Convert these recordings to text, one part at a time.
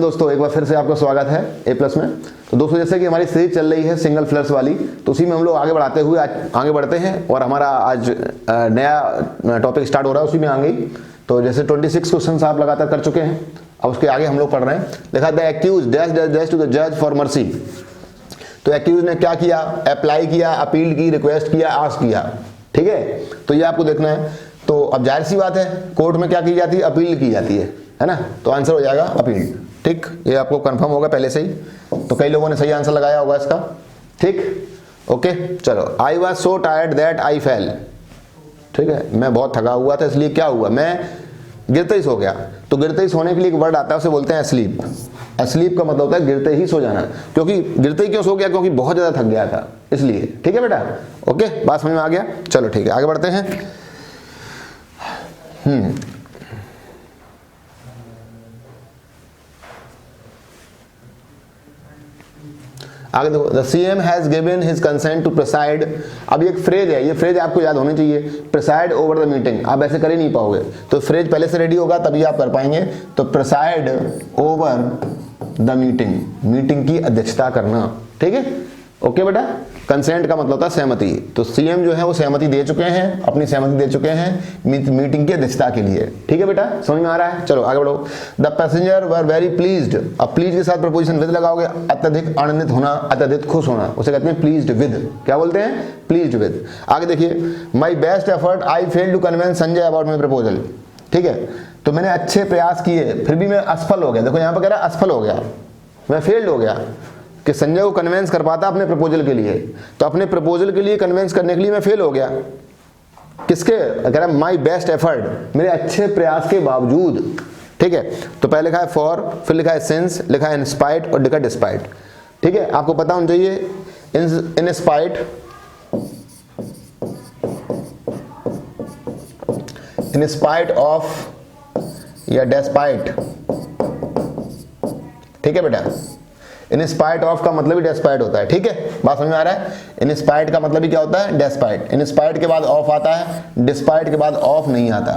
दोस्तों, एक बार फिर से आपका स्वागत है ए प्लस में। तो दोस्तों, जैसे कि हमारी सीरीज चल रही है सिंगल फ्लर्स वाली, तो उसी में हम लोग आगे बढ़ाते हुए आगे बढ़ते हैं और हमारा आज नया टॉपिक स्टार्ट हो रहा है, उसी में आगे ही। तो जैसे 26 क्वेश्चन आप लगातार कर चुके हैं, अब उसके आगे हम लोग पढ़ रहे हैं। लिखा the accused dash dash dash to the जज फॉर मर्सी। तो एक्यूज ने क्या किया? अप्लाई किया, अपील की, रिक्वेस्ट किया, आस्क किया। ठीक है, तो ये आपको देखना है। तो अब जाहिर सी बात है, कोर्ट में क्या की जाती है? अपील की जाती है ना। तो आंसर हो जाएगा अपील। ठीक, ये आपको कंफर्म होगा पहले से ही। तो कई लोगों ने सही आंसर लगाया होगा इसका। ठीक, ओके, चलो। I was so tired that I fail. ठीक है, मैं बहुत थका हुआ था, इसलिए क्या हुआ? मैं गिरते ही सो गया। तो गिरते ही सोने के लिए एक वर्ड आता है, उसे बोलते हैं स्लीप। स्लीप का मतलब होता है गिरते ही सो जाना। क्योंकि गिरते ही क्यों सो गया? क्योंकि बहुत ज्यादा थक गया था, इसलिए। ठीक है बेटा, ओके, बात समझ में आ गया। चलो ठीक है, आगे बढ़ते हैं। आगे देखो, the CM has given his consent to preside. अब एक फ्रेज है, ये फ्रेज आपको याद होनी चाहिए, प्रिसाइड ओवर द मीटिंग। आप ऐसे कर ही नहीं पाओगे, तो फ्रेज पहले से रेडी होगा तभी आप कर पाएंगे। तो preside over the meeting, meeting की अध्यक्षता करना। ठीक है, ओके बेटा। कंसेंट का मतलब होता है सहमति। तो सीएम जो है वो सहमति दे चुके हैं, अपनी सहमति दे चुके हैं मीटिंग की अध्यक्षता के लिए। ठीक है बेटा, समझ में आ रहा है? चलो आगे बढ़ो। The passenger were very pleased. अब प्लीज के साथ प्रपोजिशन विद लगाओगे, अत्यधिक आनंदित होना, अत्यधिक खुश होना, उसे कहते हैं प्लीज्ड विद। क्या बोलते हैं? Pleased with. आगे देखिए, my best effort I fail to convince Sanjay about my proposal. ठीक है, तो मैंने अच्छे प्रयास किए फिर भी मैं असफल हो गया। देखो यहाँ पर कह रहा है असफल हो गया, मैं फेल्ड हो गया कि संजय को कन्विंस कर पाता अपने प्रपोजल के लिए। तो अपने प्रपोजल के लिए कन्विंस करने के लिए मैं फेल हो गया। किसके? कह रहा है माई बेस्ट एफर्ट, मेरे अच्छे प्रयास के बावजूद। ठीक है, तो पहले लिखा है फॉर, फिर लिखा है सिंस, लिखा है इन स्पाइट और लिखा है डिस्पाइट। ठीक है, आपको पता होना चाहिए in spite, in spite of या डेस्पाइट। ठीक है बेटा, इन स्पाइट ऑफ का मतलब ही डेस्पाइट होता है। ठीक है, बात समझ में आ रहा है? इन स्पाइट का मतलब ही क्या होता है? डेस्पाइट। इन स्पाइट के बाद ऑफ आता है, डिस्पाइट के बाद ऑफ नहीं आता।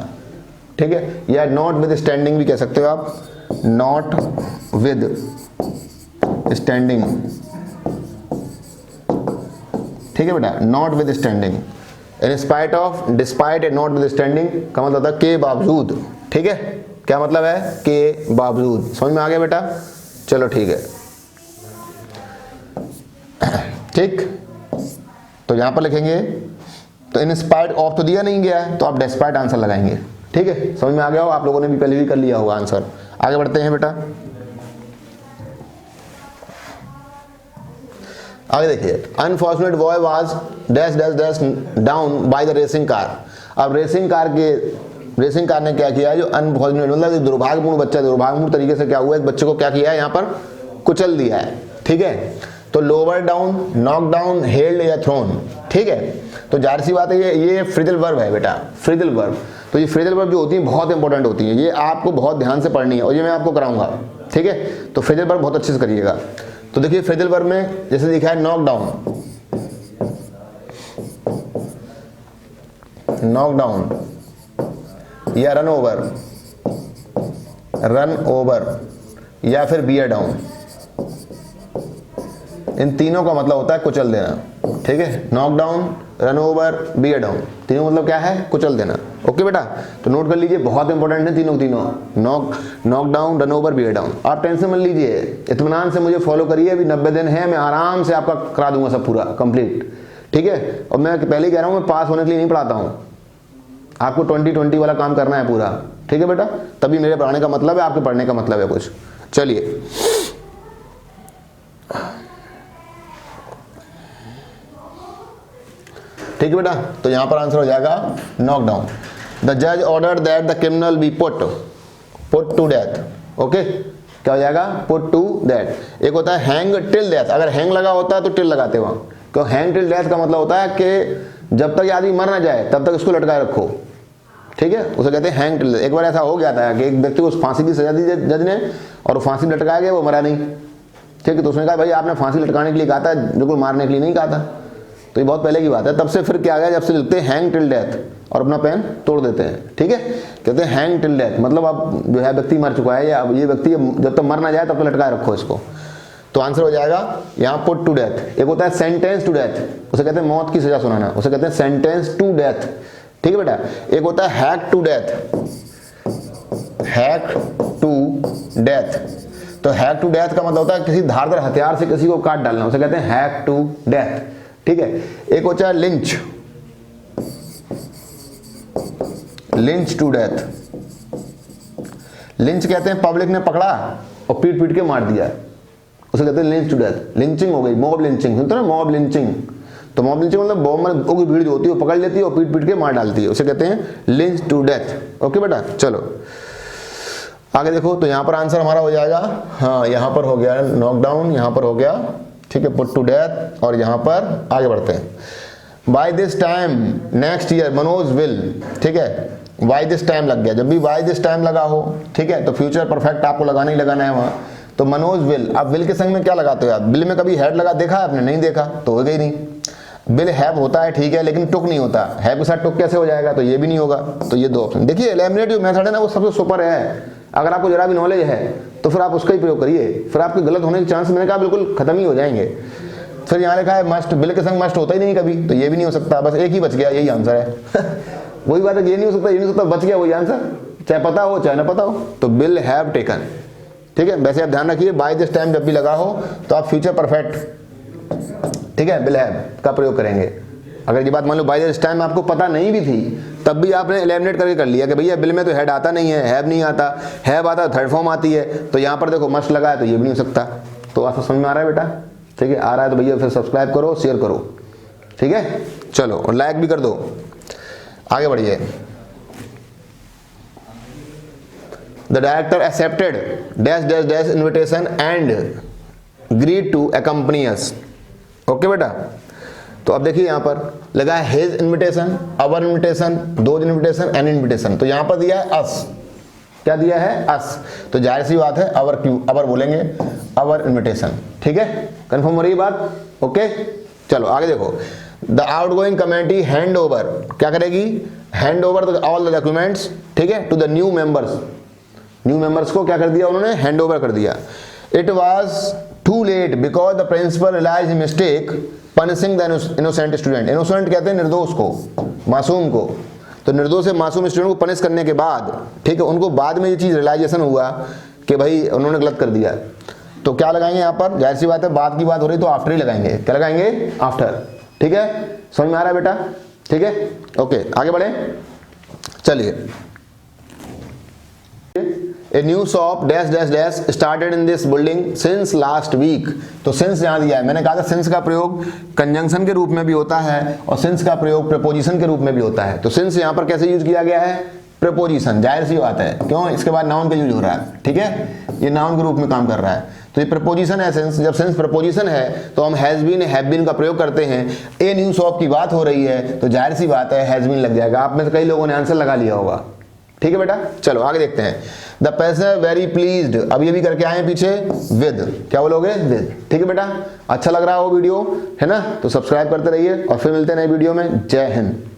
ठीक है, या नॉट विद स्टैंडिंग भी कह सकते हो आप, नॉट विद स्टैंडिंग। ठीक है बेटा, not with standing. In spite of, despite and not with standing का मतलब होता है के बावजूद। ठीक है, क्या मतलब है? के बावजूद। समझ में आ गया बेटा? चलो ठीक है। ठीक, तो यहां पर लिखेंगे, तो इन स्पाइट ऑफ तो दिया नहीं गया है, तो आप डेस्पाइट आंसर लगाएंगे। ठीक है, समझ में आ गया हो? आप लोगों ने भी पहले भी कर लिया होगा आंसर। आगे बढ़ते हैं बेटा। आगे देखिए, unfortunate boy was dash dash dash down by the racing car. अब रेसिंग कार ने क्या किया? जो अनफॉर्चुनेट मतलब दुर्भाग्यपूर्ण बच्चा, दुर्भाग्यपूर्ण तरीके से क्या हुआ, एक बच्चे को क्या किया है? यहाँ पर कुचल दिया है। ठीक है, तो lower down, knock down, held या थ्रोन। ठीक है, तो जाहिर सी बात है ये फ्रेजल वर्ब है बेटा, फ्रेजल वर्ब। तो ये फ्रेजल वर्ब जो होती है बहुत इंपॉर्टेंट होती है, ये आपको बहुत ध्यान से पढ़नी है और ये मैं आपको कराऊंगा। ठीक है, तो फ्रेजल वर्ब बहुत अच्छे से करिएगा। तो देखिए फ्रेजल वर्ब में जैसे लिखा है नॉक डाउन, नॉक डाउन या रन ओवर या फिर बियर डाउन, इन तीनों का मतलब होता है कुचल देना। ठीक है, knock down, run over, beer down, तीनों मतलब क्या है? कुचल देना। ओके बेटा, तो नोट कर लीजिए, बहुत इंपॉर्टेंट है तीनों। Knock down, run over, beer down. आप टेंशन मत लीजिए, इत्मीनान से मुझे फॉलो करिए। अभी 90 दिन है, मैं आराम से आपका करा दूंगा सब पूरा कंप्लीट। ठीक है, और मैं पहले ही कह रहा हूँ, मैं पास होने के लिए नहीं पढ़ाता हूँ, आपको 2020 वाला काम करना है पूरा। ठीक है बेटा, तभी मेरे पढ़ाने का मतलब है, आपके पढ़ने का मतलब है कुछ। चलिए, ठीक है बेटा, तो यहां पर आंसर हो जाएगा नॉक डाउन। द जज order that the criminal be put to death. Okay, क्या हो जाएगा? Put to death. एक होता है हैंग टिल डेथ, अगर हैंग लगा होता है तो टिल लगाते वहां। तो हैंग टिल डेथ का मतलब होता है कि जब तक ये आदमी मर ना जाए तब तक इसको लटकाए रखो। ठीक है, उसे कहते हैं हैंग टिल डेथ। एक बार ऐसा हो गया था कि एक व्यक्ति को फांसी की सजा दी जज ने और फांसी लटकाया गया, वो मरा नहीं। ठीक है, तो उसने कहा भाई आपने फांसी लटकाने के लिए कहा था, बिल्कुल मारने के लिए नहीं कहा था। तो ये बहुत पहले की बात है, तब से फिर क्या आ गया, जब से लिखते हैं हैंग टिल डेथ और अपना पेन तोड़ देते हैं, ठीक है, कहते हैं हैंग टिल डेथ, मतलब अब जो है व्यक्ति मर चुका है या अब ये व्यक्ति जब तक मर ना जाए तब तक लटकाए रखो इसको। तो आंसर हो जाएगा यहाँ पुट टू डेथ। एक होता है सेंटेंस टू डेथ, उसे कहते हैं मौत की सजा सुनाना, उसे कहते हैं सेंटेंस टू डेथ, ठीक है बेटा। एक होता है hack to death, hack to death. तो हैक टू डेथ का मतलब होता है किसी धारदार हथियार से किसी को काट डालना, उसे कहते हैं हैक टू डेथ, ठीक है। एक होता है lynch, lynch to death. Lynch कहते हैं पब्लिक ने पकड़ा और पीट पीट के मार दिया, उसे कहते हैं लिंच टू डेथ। लिंचिंग हो गई, मॉब लिंचिंग, सुनते ना मॉब लिंचिंग, तो मॉब लिंचिंग मतलब लोगों की भीड़ जो होती है वो पकड़ लेती है और पीट पीट के मार डालती है, उसे कहते हैं लिंच टू डेथ। ओके बेटा, चलो आगे देखो। तो यहाँ पर आंसर हमारा हो जाएगा, हाँ यहाँ पर हो गया नॉकडाउन, यहाँ पर हो गया, ठीक है, पुट टू डेथ, और यहाँ पर आगे बढ़ते हैं। By this time next year Manoj will, ठीक है, बाय दिस टाइम लग गया, जब भी बाय दिस टाइम लगा हो, ठीक है, तो फ्यूचर परफेक्ट आपको लगाना ही लगाना है वहाँ। तो मनोज विल, अब विल के संग में क्या लगाते हो आप, विल में कभी हैड लगा देखा आपने, नहीं देखा तो हो गई नहीं। विल हैव होता है, ठीक है, लेकिन टुक नहीं होता, हैव के साथ टुक कैसे हो जाएगा, तो ये भी नहीं होगा। तो ये दो ऑप्शन देखिए, एलिमिनेटिव मेथड है ना वो सबसे सुपर है, अगर आपको जरा भी नॉलेज है तो फिर आप उसका ही प्रयोग करिए, फिर आपके गलत होने के चांस मैंने कहा बिल्कुल खत्म ही हो जाएंगे। फिर यहाँ लिखा है मस्ट, विल के संग मस्ट होता ही नहीं कभी, तो ये भी नहीं हो सकता, बस एक ही बच गया, यही आंसर है वही बात है, ये नहीं हो सकता, ये नहीं हो सकता, बच गया वही आंसर, चाहे पता हो चाहे ना पता हो। तो विल हैव टेकन, ठीक है। वैसे आप ध्यान रखिए बाय दिस टाइम जब भी लगा हो तो आप फ्यूचर परफेक्ट, ठीक है, विल हैव का प्रयोग करेंगे। अगर ये बात मान लो बाय दिस टाइम आपको पता नहीं भी थी तब भी आपने एलिमिनेट करके कर लिया कि भैया विल में तो हेड आता नहीं है, हैव नहीं आता, हैव आता थर्ड फॉर्म आती है, तो यहाँ पर देखो मस्ट लगा है तो ये भी नहीं हो सकता। तो आपको समझ में आ रहा है बेटा, ठीक है, आ रहा है तो भैया फिर सब्सक्राइब करो, शेयर करो, ठीक है, चलो, और लाइक भी कर दो। आगे बढ़िए। The director accepted dash dash dash invitation and agreed to accompany us. Okay बेटा, तो अब देखिए यहाँ पर लगा है his invitation, our invitation, those invitation, an invitation. तो यहाँ पर दिया है अस, क्या दिया है अस, तो जाहिर सी बात है अवर, क्यों अवर बोलेंगे, अवर इन्विटेशन, ठीक है, कंफर्म हो रही है बात। ओके, चलो आगे देखो। The outgoing committee hand over, क्या करेगी, hand over all the documents, ठीक है, to the new members. New members को क्या कर दिया उन्होंने, हैंड ओवर कर दिया। It was too late because the principal realise mistake punishing the innocent student. Innocent कहते हैं निर्दोष को, मासूम को, तो निर्दोष से मासूम स्टूडेंट को पनिश करने के बाद, ठीक है, उनको बाद में ये चीज रियलाइजेशन हुआ कि भाई उन्होंने गलत कर दिया, तो क्या लगाएंगे यहाँ पर, जाहिर सी बात है बाद की बात हो रही तो आफ्टर ही लगाएंगे, क्या लगाएंगे, आफ्टर, ठीक है, समझ में आ रहा है बेटा, ठीक है, ओके आगे बढ़े, चलिए। A new shop dash dash dash started in this building since last week। तो since यहाँ दिया है, मैंने कहा था since का प्रयोग कंजंक्शन के रूप में भी होता है और since का प्रयोग प्रपोजिशन के रूप में भी होता है। तो since यहाँ पर कैसे यूज किया गया है, प्रपोजिशन, जाहिर सी बात है, क्यों, इसके बाद नाउन का यूज हो रहा है, ठीक है, ये नाउन के रूप में काम कर रहा है, तो ये प्रपोजिशन है since। जब since प्रपोजिशन है तो हम हैज बीन हैव बीन का प्रयोग करते हैं। ए न्यू शॉप की बात हो रही है तो जाहिर सी बात है हैज बीन लग जाएगा। आप में से कई लोगों ने आंसर लगा लिया होगा, ठीक है बेटा, चलो आगे देखते हैं। द पैसेंजर वेरी प्लीज्ड, अब ये भी करके आए पीछे विद, क्या बोलोगे, विद, ठीक है बेटा। अच्छा लग रहा हो वीडियो, है ना, तो सब्सक्राइब करते रहिए और फिर मिलते हैं नए वीडियो में। जय हिंद।